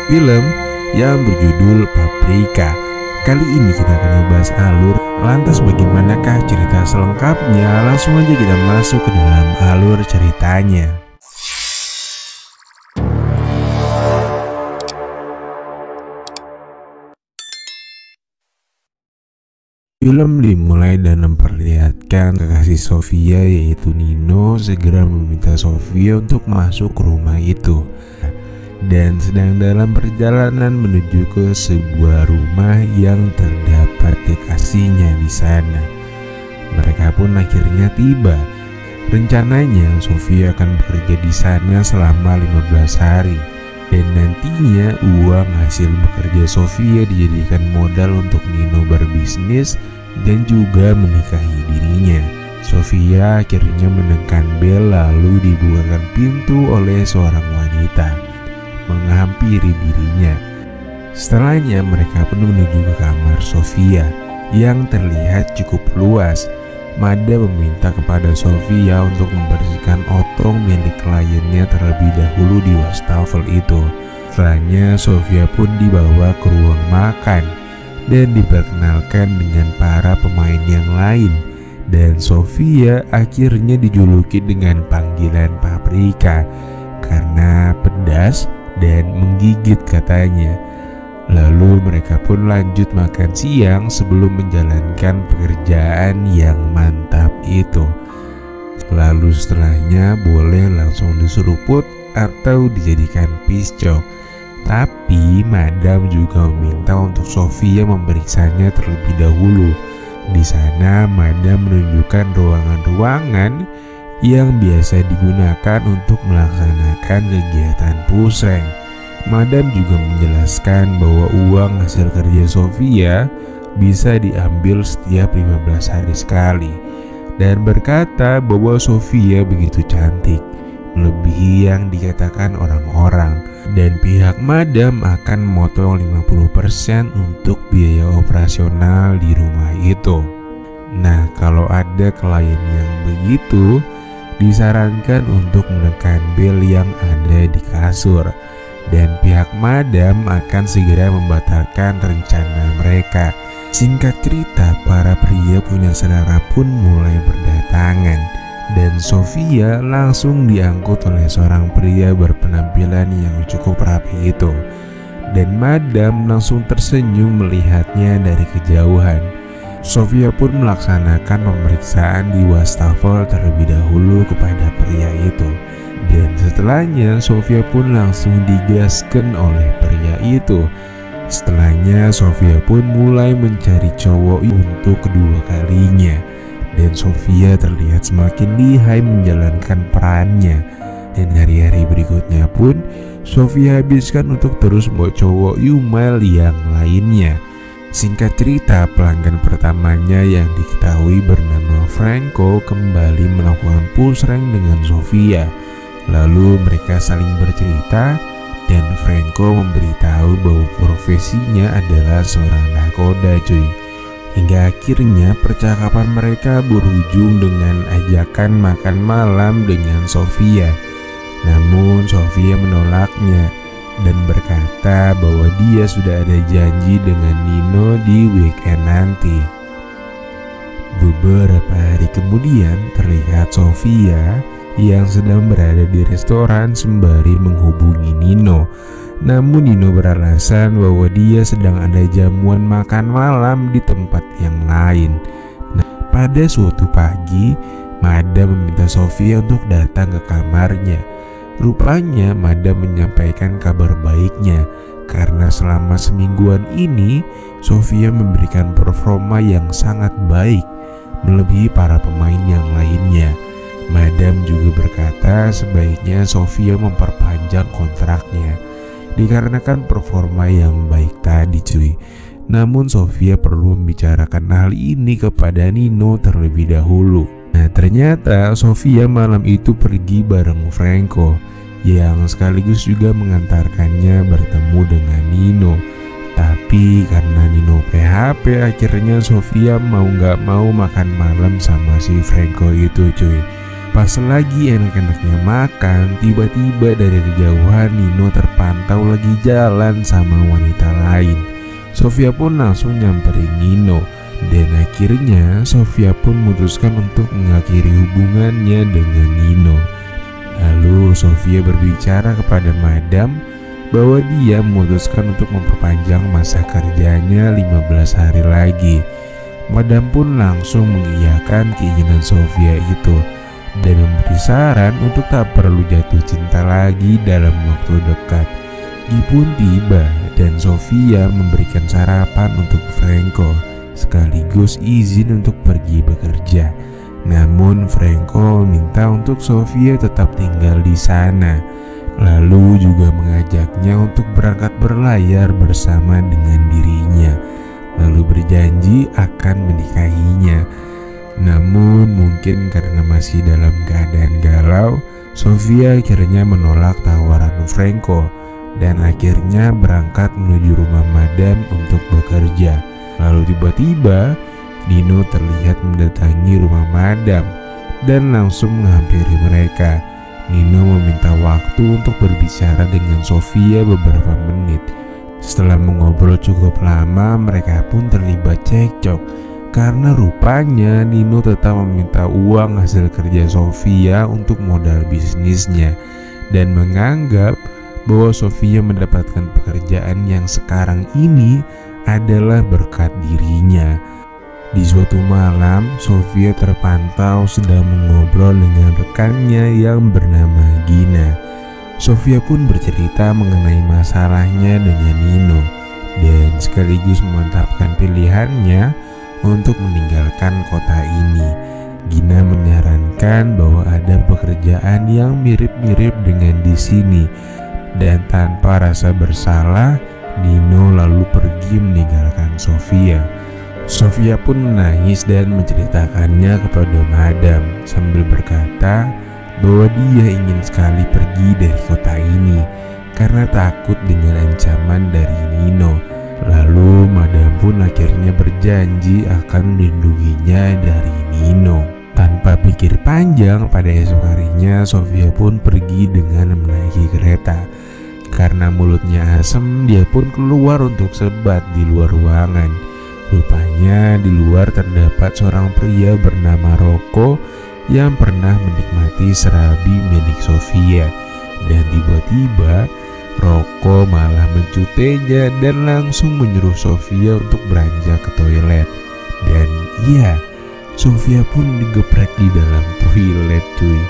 film yang berjudul Paprika. Kali ini kita akan membahas alur. Lantas bagaimanakah cerita selengkapnya? Langsung aja kita masuk ke dalam alur ceritanya. Film dimulai dan memperlihatkan kekasih Sofia yaitu Nino segera meminta Sofia untuk masuk ke rumah itu dan sedang dalam perjalanan menuju ke sebuah rumah yang terdapat kekasihnya di sana. Mereka pun akhirnya tiba. Rencananya Sofia akan bekerja di sana selama 15 hari. Dan nantinya uang hasil bekerja Sofia dijadikan modal untuk Nino berbisnis dan juga menikahi dirinya. Sofia akhirnya menekan bel lalu dibukakan pintu oleh seorang wanita menghampiri dirinya. Setelahnya mereka pun menuju ke kamar Sofia yang terlihat cukup luas. Mada meminta kepada Sofia untuk membersihkan otong milik kliennya terlebih dahulu di wastafel itu. Setelahnya Sofia pun dibawa ke ruang makan dan diperkenalkan dengan para pemain yang lain. Dan Sofia akhirnya dijuluki dengan panggilan Paprika karena pedas dan menggigit katanya. Lalu mereka pun lanjut makan siang sebelum menjalankan pekerjaan yang mantap itu. Lalu setelahnya boleh langsung diseruput atau dijadikan pisco. Tapi Madam juga meminta untuk Sofia memeriksanya terlebih dahulu. Di sana Madam menunjukkan ruangan-ruangan yang biasa digunakan untuk melaksanakan kegiatan pusreng. Madam juga menjelaskan bahwa uang hasil kerja Sofia bisa diambil setiap 15 hari sekali dan berkata bahwa Sofia begitu cantik, melebihi yang dikatakan orang-orang, dan pihak Madam akan memotong 50% untuk biaya operasional di rumah itu. Nah, kalau ada klien yang begitu, disarankan untuk menekan bel yang ada di kasur. Dan pihak Madam akan segera membatalkan rencana mereka. Singkat cerita, para pria punya selera pun mulai berdatangan. Dan Sofia langsung diangkut oleh seorang pria berpenampilan yang cukup rapi itu. Dan Madam langsung tersenyum melihatnya dari kejauhan. Sofia pun melaksanakan pemeriksaan di wastafel terlebih dahulu kepada pria itu. Dan setelahnya Sofia pun langsung digaskan oleh pria itu. Setelahnya Sofia pun mulai mencari cowok untuk kedua kalinya. Dan Sofia terlihat semakin lihai menjalankan perannya. Dan hari-hari berikutnya pun Sofia habiskan untuk terus membawa cowok Yumal yang lainnya. Singkat cerita, pelanggan pertamanya yang diketahui bernama Franco kembali melakukan pusreng dengan Sofia. Lalu mereka saling bercerita dan Franco memberitahu bahwa profesinya adalah seorang nakoda cuy. Hingga akhirnya percakapan mereka berujung dengan ajakan makan malam dengan Sofia. Namun Sofia menolaknya dan berkata bahwa dia sudah ada janji dengan Nino di weekend nanti. Beberapa hari kemudian terlihat Sofia yang sedang berada di restoran sembari menghubungi Nino. Namun Nino beralasan bahwa dia sedang ada jamuan makan malam di tempat yang lain. Nah, pada suatu pagi, Madam meminta Sofia untuk datang ke kamarnya. Rupanya Madam menyampaikan kabar baiknya karena selama semingguan ini Sofia memberikan performa yang sangat baik, melebihi para pemain yang lainnya. Madam juga berkata sebaiknya Sofia memperpanjang kontraknya dikarenakan performa yang baik tadi cuy. Namun Sofia perlu membicarakan hal ini kepada Nino terlebih dahulu. Nah, ternyata Sofia malam itu pergi bareng Franco yang sekaligus juga mengantarkannya bertemu dengan Nino. Tapi karena Nino PHP, akhirnya Sofia mau gak mau makan malam sama si Franco itu cuy. Pas lagi enak-enaknya makan, tiba-tiba dari kejauhan Nino terpantau lagi jalan sama wanita lain. Sofia pun langsung nyamperin Nino, dan akhirnya Sofia pun memutuskan untuk mengakhiri hubungannya dengan Nino. Lalu Sofia berbicara kepada Madam bahwa dia memutuskan untuk memperpanjang masa kerjanya 15 hari lagi. Madam pun langsung mengiyakan keinginan Sofia itu dan memberi saran untuk tak perlu jatuh cinta lagi dalam waktu dekat. Gi pun tiba dan Sofia memberikan sarapan untuk Franco sekaligus izin untuk pergi bekerja. Namun Franco minta untuk Sofia tetap tinggal di sana. Lalu juga mengajaknya untuk berangkat berlayar bersama dengan dirinya. Lalu berjanji akan menikahinya. Namun mungkin karena masih dalam keadaan galau, Sofia akhirnya menolak tawaran Franco dan akhirnya berangkat menuju rumah Madam untuk bekerja. Lalu tiba-tiba Nino terlihat mendatangi rumah Madam dan langsung menghampiri mereka. Nino meminta waktu untuk berbicara dengan Sofia beberapa menit. Setelah mengobrol cukup lama, mereka pun terlibat cekcok karena rupanya Nino tetap meminta uang hasil kerja Sofia untuk modal bisnisnya dan menganggap bahwa Sofia mendapatkan pekerjaan yang sekarang ini adalah berkat dirinya. Di suatu malam, Sofia terpantau sedang mengobrol dengan rekannya yang bernama Gina. Sofia pun bercerita mengenai masalahnya dengan Nino dan sekaligus memantapkan pilihannya untuk meninggalkan kota ini. Gina menyarankan bahwa ada pekerjaan yang mirip-mirip dengan di sini. Dan tanpa rasa bersalah, Nino lalu pergi meninggalkan Sofia. Sofia pun menangis dan menceritakannya kepada Madam sambil berkata bahwa dia ingin sekali pergi dari kota ini karena takut dengan ancaman dari Nino. Lalu Madam pun akhirnya berjanji akan melindunginya dari Nino. Tanpa pikir panjang, pada esok harinya Sofia pun pergi dengan menaiki kereta. Karena mulutnya asem, dia pun keluar untuk sebat di luar ruangan. Rupanya di luar terdapat seorang pria bernama Rocco yang pernah menikmati serabi milik Sofia. Dan tiba-tiba Rocco malah mencutenya dan langsung menyuruh Sofia untuk beranjak ke toilet. Dan iya, Sofia pun digeprek di dalam toilet cuy.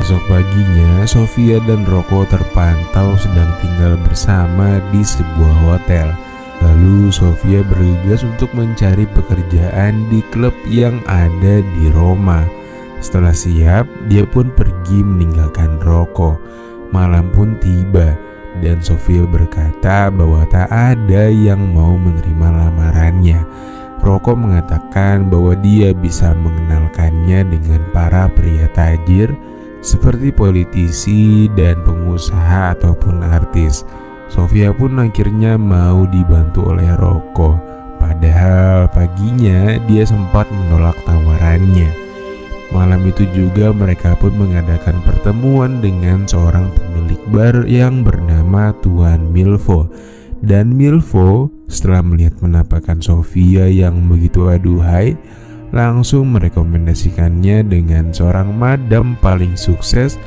Esok paginya, Sofia dan Rocco terpantau sedang tinggal bersama di sebuah hotel. Lalu Sofia bergegas untuk mencari pekerjaan di klub yang ada di Roma. Setelah siap, dia pun pergi meninggalkan Rocco. Malam pun tiba dan Sofia berkata bahwa tak ada yang mau menerima lamarannya. Rocco mengatakan bahwa dia bisa mengenalkannya dengan para pria tajir seperti politisi dan pengusaha ataupun artis. Sofia pun akhirnya mau dibantu oleh Rocco. Padahal paginya dia sempat menolak tawarannya. Malam itu juga mereka pun mengadakan pertemuan dengan seorang pemilik bar yang bernama Tuan Milvo. Dan Milvo setelah melihat penampakan Sofia yang begitu aduhai, langsung merekomendasikannya dengan seorang madam paling sukses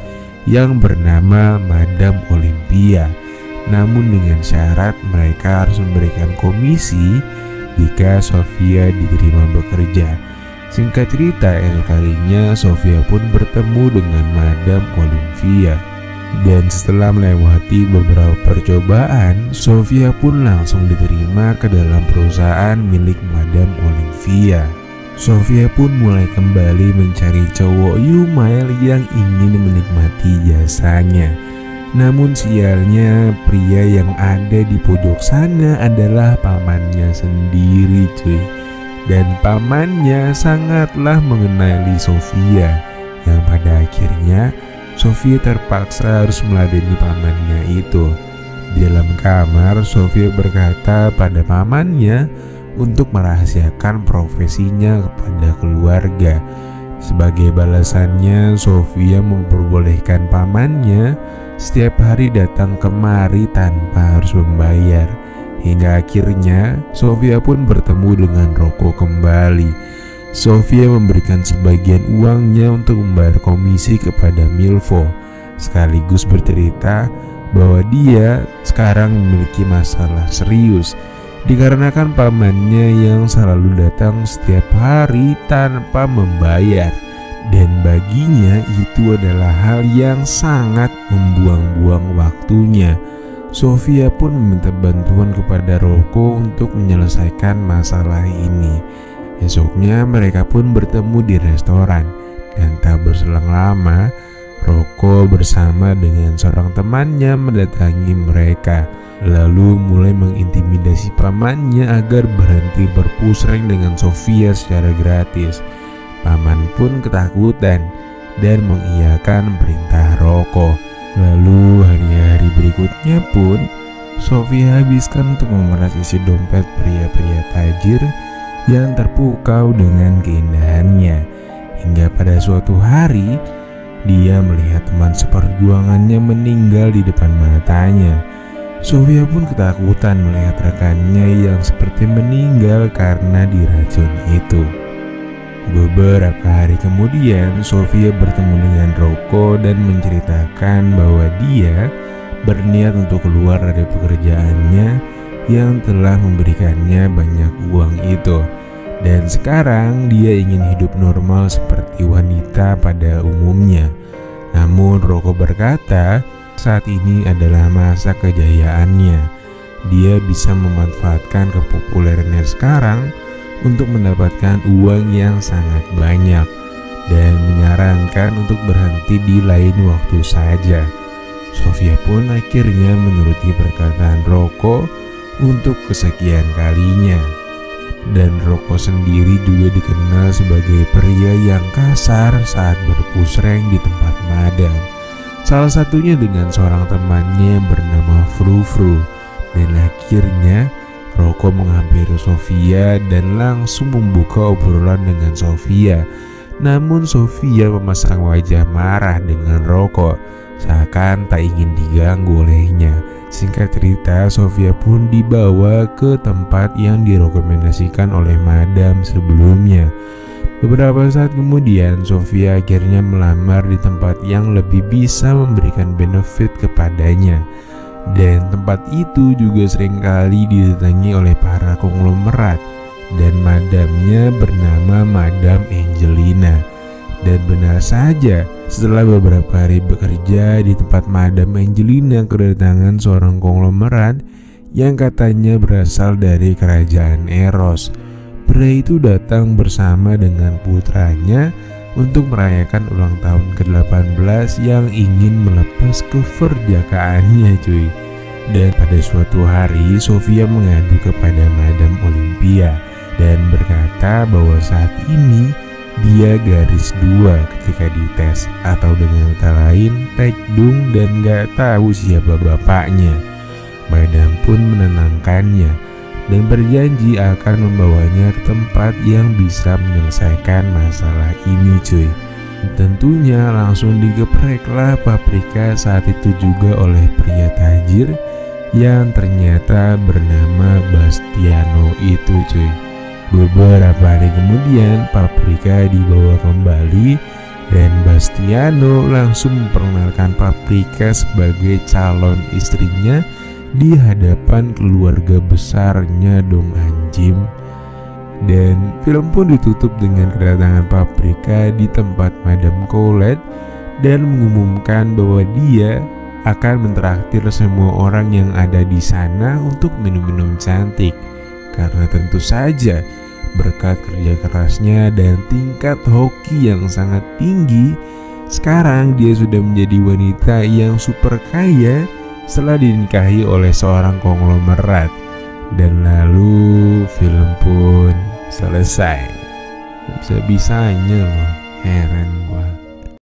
yang bernama Madam Olympia. Namun dengan syarat mereka harus memberikan komisi jika Sofia diterima bekerja. Singkat cerita, esok harinya Sofia pun bertemu dengan Madam Olympia. Dan setelah melewati beberapa percobaan, Sofia pun langsung diterima ke dalam perusahaan milik Madam Olympia. Sofia pun mulai kembali mencari cowok Yumail yang ingin menikmati jasanya. Namun sialnya, pria yang ada di pojok sana adalah pamannya sendiri cuy. Dan pamannya sangatlah mengenali Sofia, yang pada akhirnya Sofia terpaksa harus meladeni pamannya itu. Di dalam kamar, Sofia berkata pada pamannya untuk merahasiakan profesinya kepada keluarga. Sebagai balasannya, Sofia memperbolehkan pamannya setiap hari datang kemari tanpa harus membayar. Hingga akhirnya Sofia pun bertemu dengan Rocco kembali. Sofia memberikan sebagian uangnya untuk membayar komisi kepada Milvo, sekaligus bercerita bahwa dia sekarang memiliki masalah serius dikarenakan pamannya yang selalu datang setiap hari tanpa membayar, dan baginya itu adalah hal yang sangat membuang-buang waktunya. Sofia pun meminta bantuan kepada Rocco untuk menyelesaikan masalah ini. Esoknya mereka pun bertemu di restoran, dan tak berselang lama Rocco bersama dengan seorang temannya mendatangi mereka, lalu mulai mengintimidasi pamannya agar berhenti berpusreng dengan Sofia secara gratis. Paman pun ketakutan dan mengiyakan perintah Rocco. Lalu hari-hari berikutnya pun Sofia habiskan untuk memeras isi dompet pria-pria tajir yang terpukau dengan keindahannya. Hingga pada suatu hari dia melihat teman seperjuangannya meninggal di depan matanya. Sofia pun ketakutan melihat rekannya yang seperti meninggal karena diracun itu. Beberapa hari kemudian, Sofia bertemu dengan Rocco dan menceritakan bahwa dia berniat untuk keluar dari pekerjaannya yang telah memberikannya banyak uang itu. Dan sekarang dia ingin hidup normal seperti wanita pada umumnya. Namun Rocco berkata, saat ini adalah masa kejayaannya. Dia bisa memanfaatkan kepopulerannya sekarang untuk mendapatkan uang yang sangat banyak, dan menyarankan untuk berhenti di lain waktu saja. Sofia pun akhirnya menuruti perkataan Rocco untuk kesekian kalinya. Dan Rocco sendiri juga dikenal sebagai pria yang kasar saat berpusreng di tempat madam. Salah satunya dengan seorang temannya bernama Fru. Dan akhirnya Rocco menghampiri Sofia dan langsung membuka obrolan dengan Sofia. Namun Sofia memasang wajah marah dengan Rocco, seakan tak ingin diganggu olehnya. Singkat cerita, Sofia pun dibawa ke tempat yang direkomendasikan oleh madam sebelumnya. Beberapa saat kemudian, Sofia akhirnya melamar di tempat yang lebih bisa memberikan benefit kepadanya. Dan tempat itu juga seringkali didatangi oleh para konglomerat, dan madamnya bernama Madam Angelina. Dan benar saja, setelah beberapa hari bekerja di tempat Madam Angelina, kedatangan seorang konglomerat yang katanya berasal dari kerajaan Eros. Pria itu datang bersama dengan putranya untuk merayakan ulang tahun ke-18 yang ingin melepas keperjakaannya, cuy. Dan pada suatu hari Sofia mengadu kepada Madam Olympia dan berkata bahwa saat ini dia garis 2 ketika dites, atau dengan kata lain tekdung, dan gak tahu siapa bapaknya. Madam pun menenangkannya dan berjanji akan membawanya ke tempat yang bisa menyelesaikan masalah ini, cuy. Tentunya langsung digepreklah Paprika saat itu juga oleh pria tajir yang ternyata bernama Bastiano itu, cuy. Beberapa hari kemudian Paprika dibawa kembali dan Bastiano langsung memperkenalkan Paprika sebagai calon istrinya di hadapan keluarga besarnya dong, anjim. Dan film pun ditutup dengan kedatangan Paprika di tempat Madame Colette dan mengumumkan bahwa dia akan mentraktir semua orang yang ada di sana untuk minum-minum cantik. Karena tentu saja berkat kerja kerasnya dan tingkat hoki yang sangat tinggi, sekarang dia sudah menjadi wanita yang super kaya setelah dinikahi oleh seorang konglomerat. Dan lalu film pun selesai. Bisa-bisanya loh, heran gua.